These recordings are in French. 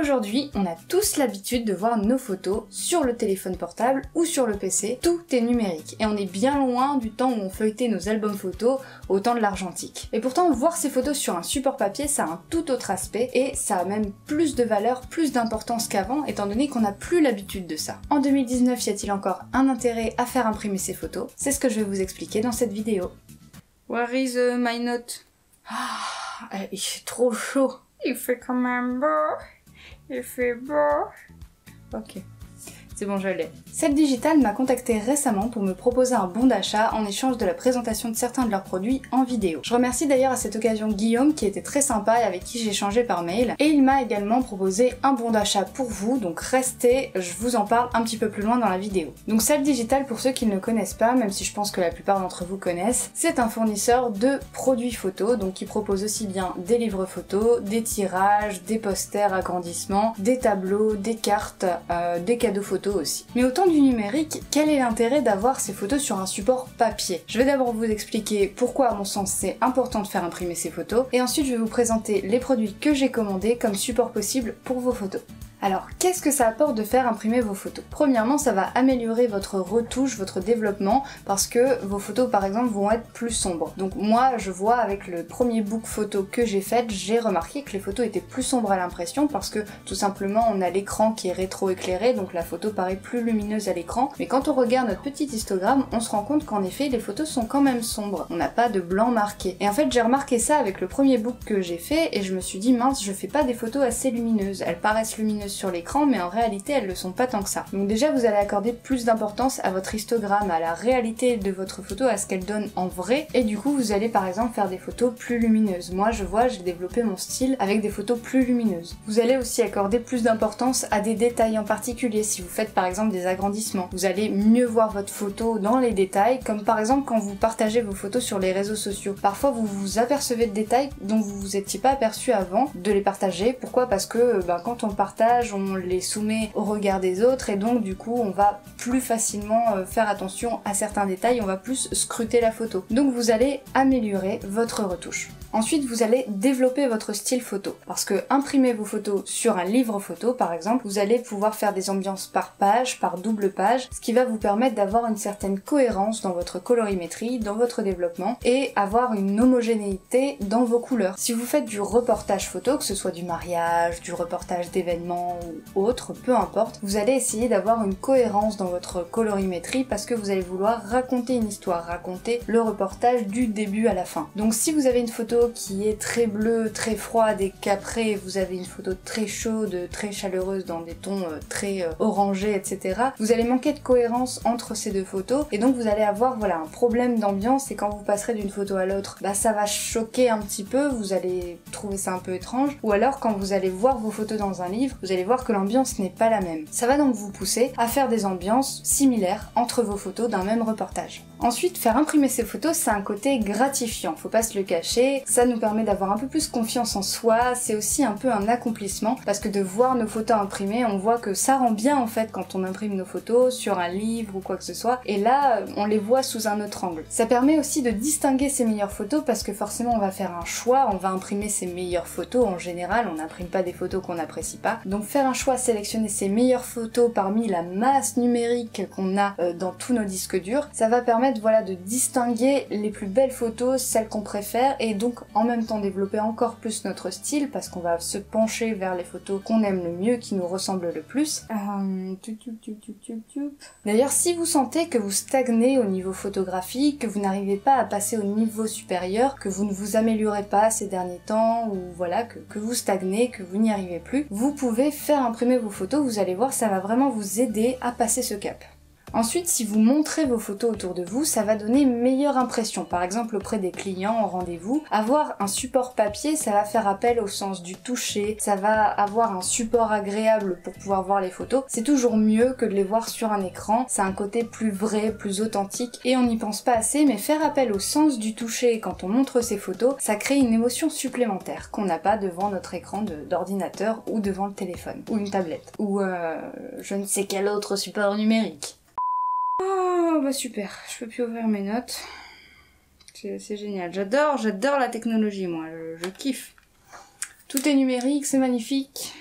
Aujourd'hui, on a tous l'habitude de voir nos photos sur le téléphone portable ou sur le PC. Tout est numérique et on est bien loin du temps où on feuilletait nos albums photos au temps de l'argentique. Et pourtant, voir ces photos sur un support papier, ça a un tout autre aspect et ça a même plus de valeur, plus d'importance qu'avant, étant donné qu'on n'a plus l'habitude de ça. En 2019, y a-t-il encore un intérêt à faire imprimer ces photos? C'est ce que je vais vous expliquer dans cette vidéo. Where is my note? Ah, il fait trop chaud. Il fait quand même beau. Il fait beau. Ok. C'est bon, je l'ai. Cell Digital m'a contacté récemment pour me proposer un bon d'achat en échange de la présentation de certains de leurs produits en vidéo. Je remercie d'ailleurs à cette occasion Guillaume qui était très sympa et avec qui j'ai échangé par mail. Et il m'a également proposé un bon d'achat pour vous, donc restez, je vous en parle un petit peu plus loin dans la vidéo. Donc Cell Digital, pour ceux qui ne le connaissent pas, même si je pense que la plupart d'entre vous connaissent, c'est un fournisseur de produits photos, donc qui propose aussi bien des livres photos, des tirages, des posters agrandissements, des tableaux, des cartes, des cadeaux photos aussi. Mais au temps du numérique, quel est l'intérêt d'avoir ces photos sur un support papier? Je vais d'abord vous expliquer pourquoi à mon sens c'est important de faire imprimer ces photos, et ensuite je vais vous présenter les produits que j'ai commandés comme support possible pour vos photos. Alors, qu'est-ce que ça apporte de faire imprimer vos photos? Premièrement, ça va améliorer votre retouche, votre développement, parce que vos photos, par exemple, vont être plus sombres. Donc moi, je vois avec le premier book photo que j'ai fait, j'ai remarqué que les photos étaient plus sombres à l'impression, parce que tout simplement, on a l'écran qui est rétro-éclairé, donc la photo paraît plus lumineuse à l'écran. Mais quand on regarde notre petit histogramme, on se rend compte qu'en effet, les photos sont quand même sombres. On n'a pas de blanc marqué. Et en fait, j'ai remarqué ça avec le premier book que j'ai fait, et je me suis dit, mince, je fais pas des photos assez lumineuses. Elles paraissent lumineuses sur l'écran, mais en réalité elles le sont pas tant que ça. Donc déjà vous allez accorder plus d'importance à votre histogramme, à la réalité de votre photo, à ce qu'elle donne en vrai, et du coup vous allez par exemple faire des photos plus lumineuses. Moi je vois, j'ai développé mon style avec des photos plus lumineuses. Vous allez aussi accorder plus d'importance à des détails en particulier. Si vous faites par exemple des agrandissements, vous allez mieux voir votre photo dans les détails, comme par exemple quand vous partagez vos photos sur les réseaux sociaux. Parfois vous vous apercevez de détails dont vous vous étiez pas aperçu avant de les partager. Pourquoi? Parce que quand on partage, on les soumet au regard des autres et donc du coup on va plus facilement faire attention à certains détails, on va plus scruter la photo. Donc vous allez améliorer votre retouche. Ensuite, vous allez développer votre style photo. Parce que imprimer vos photos sur un livre photo, par exemple, vous allez pouvoir faire des ambiances par page, par double page, ce qui va vous permettre d'avoir une certaine cohérence dans votre colorimétrie, dans votre développement, et avoir une homogénéité dans vos couleurs. Si vous faites du reportage photo, que ce soit du mariage, du reportage d'événements ou autre, peu importe, vous allez essayer d'avoir une cohérence dans votre colorimétrie parce que vous allez vouloir raconter une histoire, raconter le reportage du début à la fin. Donc si vous avez une photo qui est très bleue, très froide et qu'après vous avez une photo très chaude, très chaleureuse dans des tons très orangés, etc. Vous allez manquer de cohérence entre ces deux photos et donc vous allez avoir voilà un problème d'ambiance et quand vous passerez d'une photo à l'autre, ça va choquer un petit peu, vous allez trouver ça un peu étrange ou alors quand vous allez voir vos photos dans un livre, vous allez voir que l'ambiance n'est pas la même. Ça va donc vous pousser à faire des ambiances similaires entre vos photos d'un même reportage. Ensuite, faire imprimer ces photos, c'est un côté gratifiant, faut pas se le cacher. Ça nous permet d'avoir un peu plus confiance en soi, c'est aussi un peu un accomplissement parce que de voir nos photos imprimées, on voit que ça rend bien en fait quand on imprime nos photos sur un livre ou quoi que ce soit et là on les voit sous un autre angle. Ça permet aussi de distinguer ses meilleures photos parce que forcément on va faire un choix, on va imprimer ses meilleures photos en général, on n'imprime pas des photos qu'on n'apprécie pas. Donc faire un choix, sélectionner ses meilleures photos parmi la masse numérique qu'on a dans tous nos disques durs, ça va permettre voilà de distinguer les plus belles photos, celles qu'on préfère et donc en même temps développer encore plus notre style parce qu'on va se pencher vers les photos qu'on aime le mieux, qui nous ressemblent le plus. D'ailleurs, si vous sentez que vous stagnez au niveau photographique, que vous n'arrivez pas à passer au niveau supérieur, que vous ne vous améliorez pas ces derniers temps, ou voilà, que vous stagnez, que vous n'y arrivez plus, vous pouvez faire imprimer vos photos, vous allez voir, ça va vraiment vous aider à passer ce cap. Ensuite, si vous montrez vos photos autour de vous, ça va donner une meilleure impression. Par exemple, auprès des clients en rendez-vous, avoir un support papier, ça va faire appel au sens du toucher, ça va avoir un support agréable pour pouvoir voir les photos. C'est toujours mieux que de les voir sur un écran, c'est un côté plus vrai, plus authentique, et on n'y pense pas assez, mais faire appel au sens du toucher quand on montre ses photos, ça crée une émotion supplémentaire qu'on n'a pas devant notre écran d'ordinateur ou devant le téléphone, ou une tablette, ou je ne sais quel autre support numérique. Oh bah super, je peux plus ouvrir mes notes. C'est génial, j'adore la technologie moi, je kiffe. Tout est numérique, c'est magnifique.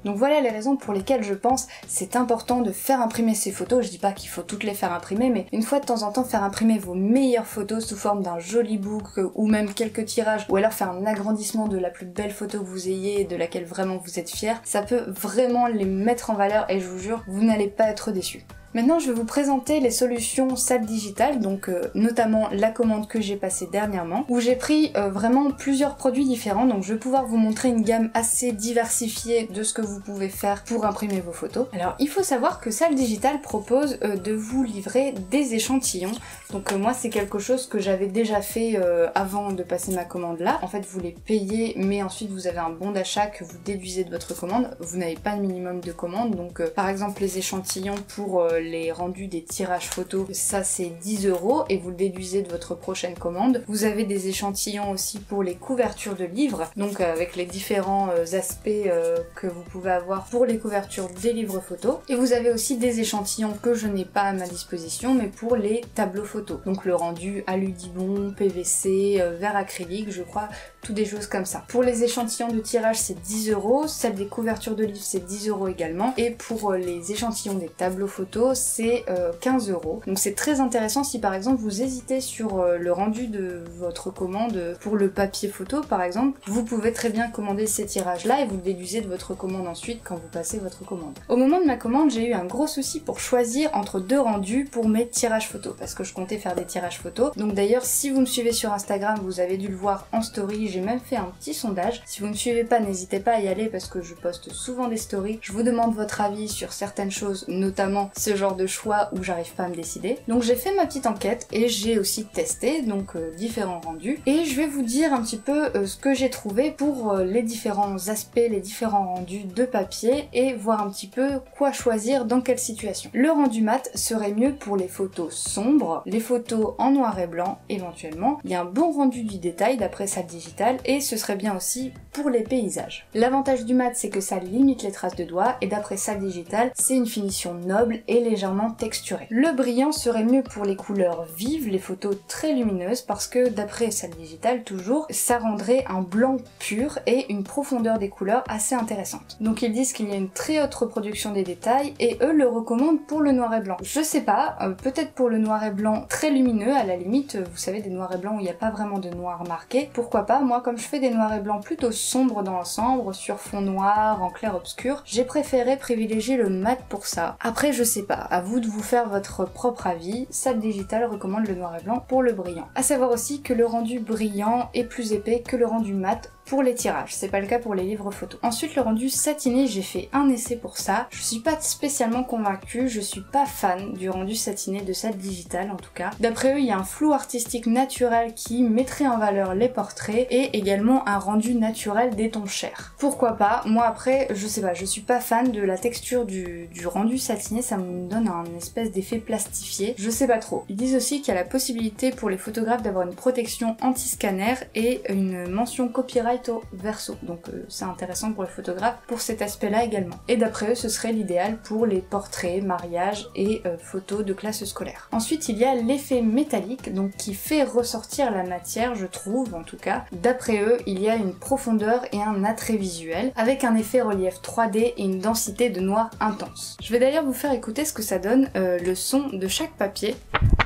Donc voilà les raisons pour lesquelles je pense c'est important de faire imprimer ces photos. Je dis pas qu'il faut toutes les faire imprimer, mais une fois de temps en temps faire imprimer vos meilleures photos sous forme d'un joli book ou même quelques tirages, ou alors faire un agrandissement de la plus belle photo que vous ayez et de laquelle vraiment vous êtes fier, ça peut vraiment les mettre en valeur et je vous jure, vous n'allez pas être déçus. Maintenant, je vais vous présenter les solutions salle digitale, donc notamment la commande que j'ai passée dernièrement, où j'ai pris vraiment plusieurs produits différents, donc je vais pouvoir vous montrer une gamme assez diversifiée de ce que vous pouvez faire pour imprimer vos photos. Alors, il faut savoir que salle digitale propose de vous livrer des échantillons, donc moi c'est quelque chose que j'avais déjà fait avant de passer ma commande là. En fait, vous les payez, mais ensuite vous avez un bon d'achat que vous déduisez de votre commande. Vous n'avez pas de minimum de commande, donc par exemple les échantillons pour les rendus des tirages photos, ça c'est 10 € et vous le déduisez de votre prochaine commande. Vous avez des échantillons aussi pour les couvertures de livres, donc avec les différents aspects que vous pouvez avoir pour les couvertures des livres photos. Et vous avez aussi des échantillons que je n'ai pas à ma disposition, mais pour les tableaux photos. Donc le rendu Aludibon, PVC, verre acrylique, je crois, toutes des choses comme ça. Pour les échantillons de tirage c'est 10 €, celle des couvertures de livres c'est 10 € également, et pour les échantillons des tableaux photos c'est 15 €. Donc c'est très intéressant si par exemple vous hésitez sur le rendu de votre commande pour le papier photo par exemple, vous pouvez très bien commander ces tirages là et vous le déduisez de votre commande ensuite quand vous passez votre commande. Au moment de ma commande j'ai eu un gros souci pour choisir entre deux rendus pour mes tirages photos parce que je comptais faire des tirages photos. Donc d'ailleurs si vous me suivez sur Instagram vous avez dû le voir en story, j'ai même fait un petit sondage. Si vous ne me suivez pas n'hésitez pas à y aller parce que je poste souvent des stories, je vous demande votre avis sur certaines choses, notamment ce genre de choix où j'arrive pas à me décider. Donc j'ai fait ma petite enquête et j'ai aussi testé donc différents rendus et je vais vous dire un petit peu ce que j'ai trouvé pour les différents aspects, les différents rendus de papier et voir un petit peu quoi choisir dans quelle situation. Le rendu mat serait mieux pour les photos sombres, les photos en noir et blanc éventuellement. Il y a un bon rendu du détail d'après salle digitale et ce serait bien aussi pour les paysages. L'avantage du mat c'est que ça limite les traces de doigts et d'après salle digitale c'est une finition noble et légèrement texturée. Le brillant serait mieux pour les couleurs vives, les photos très lumineuses parce que d'après salle digitale toujours, ça rendrait un blanc pur et une profondeur des couleurs assez intéressante. Donc ils disent qu'il y a une très haute reproduction des détails et eux le recommandent pour le noir et blanc. Je sais pas, peut-être pour le noir et blanc très lumineux, à la limite, vous savez des noirs et blancs où il n'y a pas vraiment de noir marqué, pourquoi pas. Moi comme je fais des noirs et blancs plutôt sombres dans l'ensemble, sur fond noir, en clair obscur, j'ai préféré privilégier le mat pour ça. Après je sais pas, à vous de vous faire votre propre avis, salle digitale recommande le noir et blanc pour le brillant. À savoir aussi que le rendu brillant est plus épais que le rendu mat pour les tirages, c'est pas le cas pour les livres photos. Ensuite le rendu satiné, j'ai fait un essai pour ça, je suis pas spécialement convaincue, je suis pas fan du rendu satiné de salle digitale en tout cas. D'après eux il y a un flou artistique naturel qui mettrait en valeur les portraits et également un rendu naturel des tons chers. Pourquoi pas, moi après je sais pas, je suis pas fan de la texture du rendu satiné, ça me donne un espèce d'effet plastifié, je sais pas trop. Ils disent aussi qu'il y a la possibilité pour les photographes d'avoir une protection anti-scanner et une mention copyright au verso, donc c'est intéressant pour les photographes pour cet aspect là également. Et d'après eux ce serait l'idéal pour les portraits, mariages et photos de classe scolaire. Ensuite il y a l'effet métallique, donc qui fait ressortir la matière, je trouve en tout cas. D'après eux il y a une profondeur et un attrait visuel avec un effet relief 3D et une densité de noir intense. Je vais d'ailleurs vous faire écouter ce que ça donne le son de chaque papier.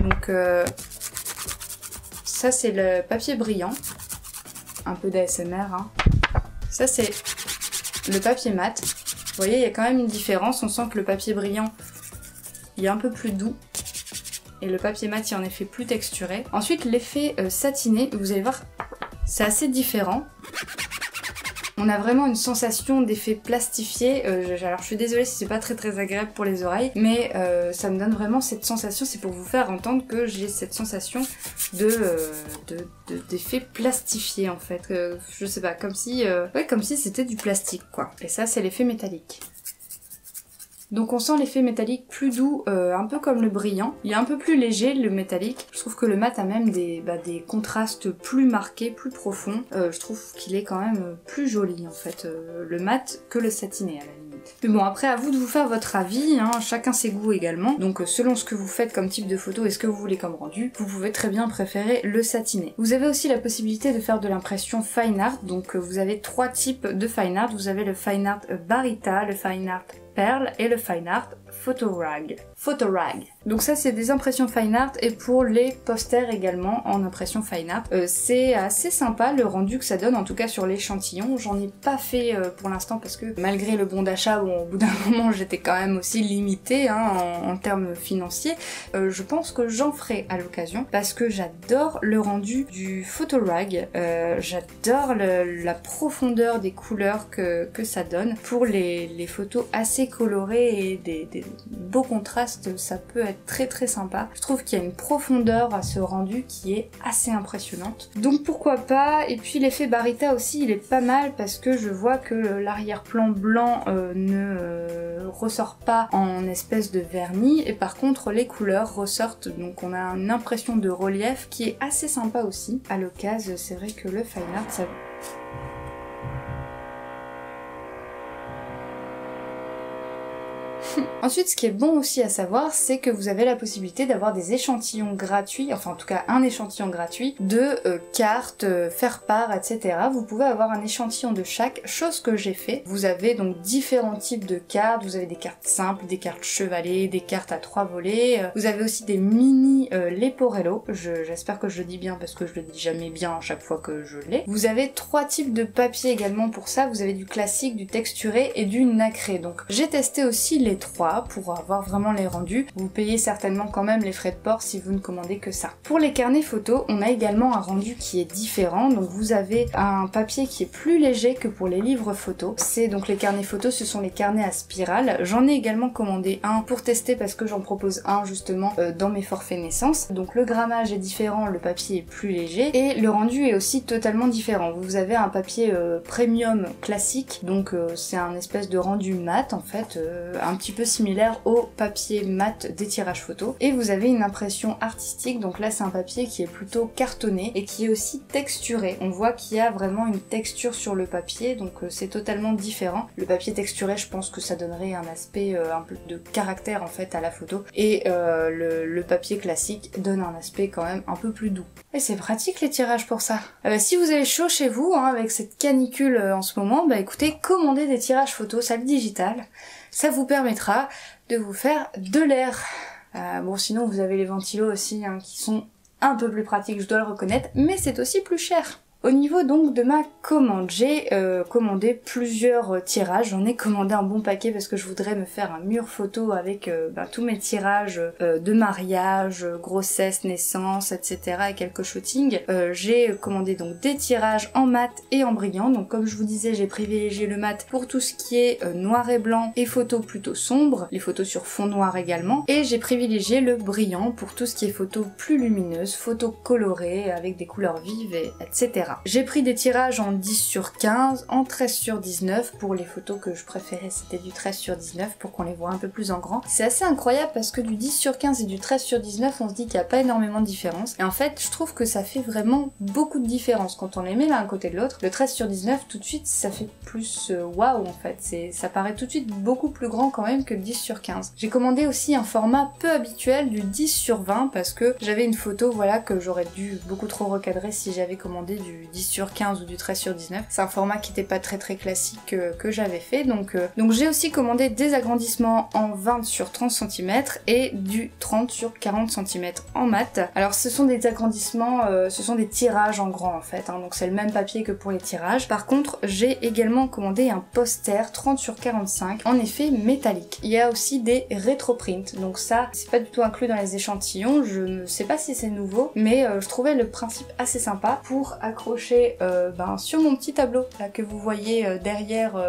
Donc ça c'est le papier brillant, un peu d'ASMR hein. Ça c'est le papier mat. Vous voyez il y a quand même une différence, on sent que le papier brillant il est un peu plus doux et le papier mat il est en effet plus texturé. Ensuite l'effet satiné, vous allez voir c'est assez différent. On a vraiment une sensation d'effet plastifié, alors je suis désolée si c'est pas très agréable pour les oreilles, mais ça me donne vraiment cette sensation, c'est pour vous faire entendre que j'ai cette sensation d'effet plastifié en fait, je sais pas, comme si c'était du plastique quoi. Et ça c'est l'effet métallique. Donc on sent l'effet métallique plus doux, un peu comme le brillant. Il est un peu plus léger le métallique. Je trouve que le mat a même des contrastes plus marqués, plus profonds. Je trouve qu'il est quand même plus joli en fait, le mat que le satiné à la limite. limite. Mais bon, après à vous de vous faire votre avis, hein, chacun ses goûts également, donc selon ce que vous faites comme type de photo et ce que vous voulez comme rendu, vous pouvez très bien préférer le satiné. Vous avez aussi la possibilité de faire de l'impression fine art, donc vous avez 3 types de fine art. Vous avez le fine art Barita, le fine art Perle et le fine art Photorag. Donc ça c'est des impressions fine art et pour les posters également en impression fine art. C'est assez sympa le rendu que ça donne, en tout cas sur l'échantillon. J'en ai pas fait pour l'instant parce que malgré le bon d'achat, bon, au bout d'un moment j'étais quand même aussi limitée hein, en termes financiers. Je pense que j'en ferai à l'occasion parce que j'adore le rendu du Photorag. J'adore la profondeur des couleurs que ça donne. Pour les photos assez colorées et des beaux contrastes, ça peut être très sympa. Je trouve qu'il y a une profondeur à ce rendu qui est assez impressionnante. Donc pourquoi pas. Et puis l'effet Barita aussi, il est pas mal parce que je vois que l'arrière-plan blanc ne ressort pas en espèce de vernis et par contre les couleurs ressortent. Donc on a une impression de relief qui est assez sympa aussi. À l'occasion, c'est vrai que le fine art, ça... Ensuite, ce qui est bon aussi à savoir, c'est que vous avez la possibilité d'avoir des échantillons gratuits, enfin en tout cas un échantillon gratuit, de cartes, faire-part, etc. Vous pouvez avoir un échantillon de chaque, chose que j'ai fait. Vous avez donc différents types de cartes, vous avez des cartes simples, des cartes chevalets, des cartes à 3 volets, vous avez aussi des mini Leporello, j'espère que je le dis bien parce que je le dis jamais bien à chaque fois que je l'ai. Vous avez 3 types de papier également pour ça, vous avez du classique, du texturé et du nacré. Donc j'ai testé aussi les 3 pour avoir vraiment les rendus. Vous payez certainement quand même les frais de port si vous ne commandez que ça. Pour les carnets photos, on a également un rendu qui est différent. Donc vous avez un papier qui est plus léger que pour les livres photos. C'est donc les carnets photos, ce sont les carnets à spirale. J'en ai également commandé un pour tester parce que j'en propose un justement dans mes forfaits naissance. Donc le grammage est différent, le papier est plus léger et le rendu est aussi totalement différent. Vous avez un papier premium classique, donc c'est un espèce de rendu mat en fait, un petit peu similaire au papier mat des tirages photos. Et vous avez une impression artistique, donc là c'est un papier qui est plutôt cartonné et qui est aussi texturé. On voit qu'il y a vraiment une texture sur le papier, donc c'est totalement différent. Le papier texturé, je pense que ça donnerait un aspect un peu de caractère en fait à la photo. Et le papier classique donne un aspect quand même un peu plus doux. Et c'est pratique les tirages pour ça. Si vous avez chaud chez vous, hein, avec cette canicule en ce moment, bah écoutez, commandez des tirages photos, sac digital. Ça vous permettra de vous faire de l'air. Bon sinon vous avez les ventilos aussi hein, qui sont un peu plus pratiques, je dois le reconnaître, mais c'est aussi plus cher. Au niveau donc de ma commande, j'ai commandé plusieurs tirages, j'en ai commandé un bon paquet parce que je voudrais me faire un mur photo avec tous mes tirages de mariage, grossesse, naissance, etc. et quelques shootings. J'ai commandé donc des tirages en mat et en brillant, donc comme je vous disais j'ai privilégié le mat pour tout ce qui est noir et blanc et photos plutôt sombres, les photos sur fond noir également, et j'ai privilégié le brillant pour tout ce qui est photos plus lumineuses, photos colorées avec des couleurs vives, etc. J'ai pris des tirages en 10/15, en 13/19, pour les photos que je préférais c'était du 13/19 pour qu'on les voit un peu plus en grand. C'est assez incroyable parce que du 10/15 et du 13/19 on se dit qu'il n'y a pas énormément de différence, et en fait je trouve que ça fait vraiment beaucoup de différence quand on les met l'un à côté de l'autre. Le 13/19 tout de suite ça fait plus waouh en fait, ça paraît tout de suite beaucoup plus grand quand même que le 10/15. J'ai commandé aussi un format peu habituel du 10/20 parce que j'avais une photo voilà que j'aurais dû beaucoup trop recadrer si j'avais commandé du 10/15 ou du 13/19. C'est un format qui n'était pas très classique que j'avais fait, donc j'ai aussi commandé des agrandissements en 20/30 cm et du 30/40 cm en mat. Alors ce sont des agrandissements, ce sont des tirages en grand en fait, hein, donc c'est le même papier que pour les tirages. Par contre j'ai également commandé un poster 30/45 en effet métallique. Il y a aussi des rétroprints, donc ça c'est pas du tout inclus dans les échantillons, je ne sais pas si c'est nouveau, mais je trouvais le principe assez sympa pour accrocher sur mon petit tableau là que vous voyez derrière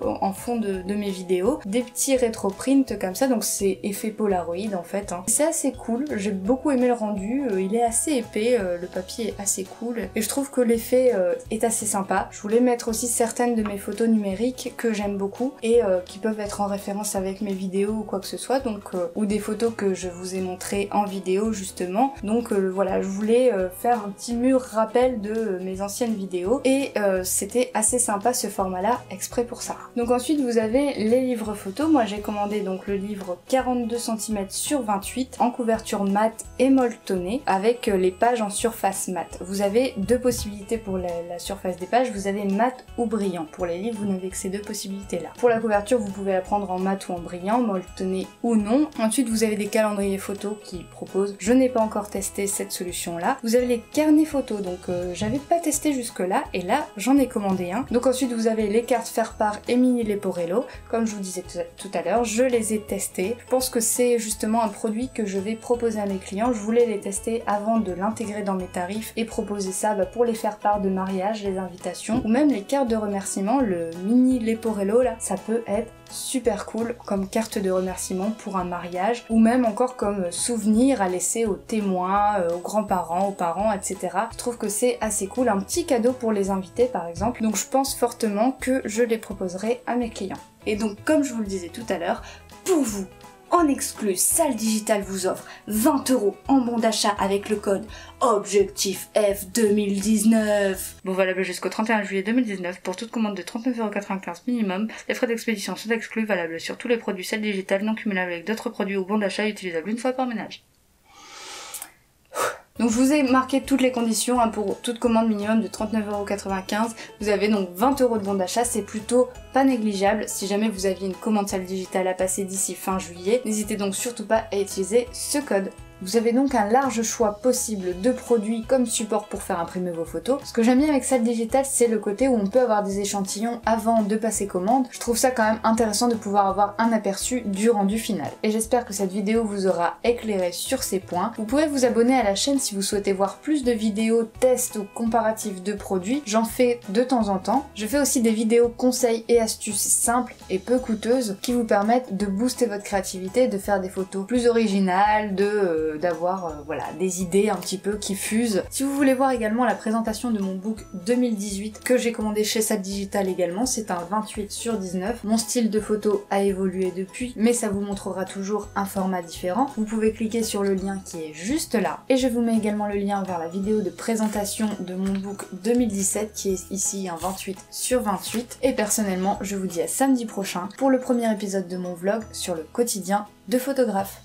en fond de mes vidéos, des petits rétroprints comme ça, donc c'est effet Polaroid en fait, hein. C'est assez cool, j'ai beaucoup aimé le rendu, il est assez épais, le papier est assez cool et je trouve que l'effet est assez sympa. Je voulais mettre aussi certaines de mes photos numériques que j'aime beaucoup et qui peuvent être en référence avec mes vidéos ou quoi que ce soit, donc ou des photos que je vous ai montrées en vidéo justement, donc voilà, je voulais faire un petit mur rappel de de mes anciennes vidéos et c'était assez sympa ce format-là exprès pour ça. Donc ensuite vous avez les livres photos. Moi j'ai commandé donc le livre 42 cm sur 28 en couverture mat et molletonnée avec les pages en surface mat. Vous avez deux possibilités pour la surface des pages, vous avez mat ou brillant. Pour les livres, vous n'avez que ces deux possibilités-là. Pour la couverture, vous pouvez la prendre en mat ou en brillant, molletonné ou non. Ensuite, vous avez des calendriers photos qui proposent. Je n'ai pas encore testé cette solution-là. Vous avez les carnets photos, donc j'avais pas testé jusque-là, et là, j'en ai commandé un. Donc ensuite, vous avez les cartes faire-part et mini Leporello. Comme je vous disais tout à l'heure, je les ai testés. Je pense que c'est justement un produit que je vais proposer à mes clients. Je voulais les tester avant de l'intégrer dans mes tarifs et proposer ça pour les faire-part de mariage, les invitations, ou même les cartes de remerciement. Le mini Leporello là, ça peut être super cool comme carte de remerciement pour un mariage, ou même encore comme souvenir à laisser aux témoins, aux grands-parents, aux parents, etc. Je trouve que c'est assez cool, un petit cadeau pour les invités par exemple, donc je pense fortement que je les proposerai à mes clients. Et donc comme je vous le disais tout à l'heure, pour vous, en exclu, Salle Digitale vous offre 20 € en bon d'achat avec le code Objectif F 2019. Bon, valable jusqu'au 31 juillet 2019 pour toute commande de 39,95 € minimum. Les frais d'expédition sont exclus, valables sur tous les produits Salle Digitale non cumulables avec d'autres produits ou bons d'achat utilisables une fois par ménage. Donc je vous ai marqué toutes les conditions pour toute commande minimum de 39,95 €. Vous avez donc 20 € de bon d'achat, c'est plutôt pas négligeable. Si jamais vous aviez une commande Salle Digitale à passer d'ici fin juillet, n'hésitez donc surtout pas à utiliser ce code. Vous avez donc un large choix possible de produits comme support pour faire imprimer vos photos. Ce que j'aime bien avec Salle Digitale, c'est le côté où on peut avoir des échantillons avant de passer commande. Je trouve ça quand même intéressant de pouvoir avoir un aperçu du rendu final. Et j'espère que cette vidéo vous aura éclairé sur ces points. Vous pouvez vous abonner à la chaîne si vous souhaitez voir plus de vidéos tests ou comparatifs de produits. J'en fais de temps en temps. Je fais aussi des vidéos conseils et astuces simples et peu coûteuses qui vous permettent de booster votre créativité, de faire des photos plus originales, d'avoir voilà, des idées un petit peu qui fusent. Si vous voulez voir également la présentation de mon book 2018 que j'ai commandé chez Salle Digitale également, c'est un 28/19. Mon style de photo a évolué depuis, mais ça vous montrera toujours un format différent. Vous pouvez cliquer sur le lien qui est juste là. Et je vous mets également le lien vers la vidéo de présentation de mon book 2017 qui est ici un 28/28. Et personnellement, je vous dis à samedi prochain pour le premier épisode de mon vlog sur le quotidien de photographe.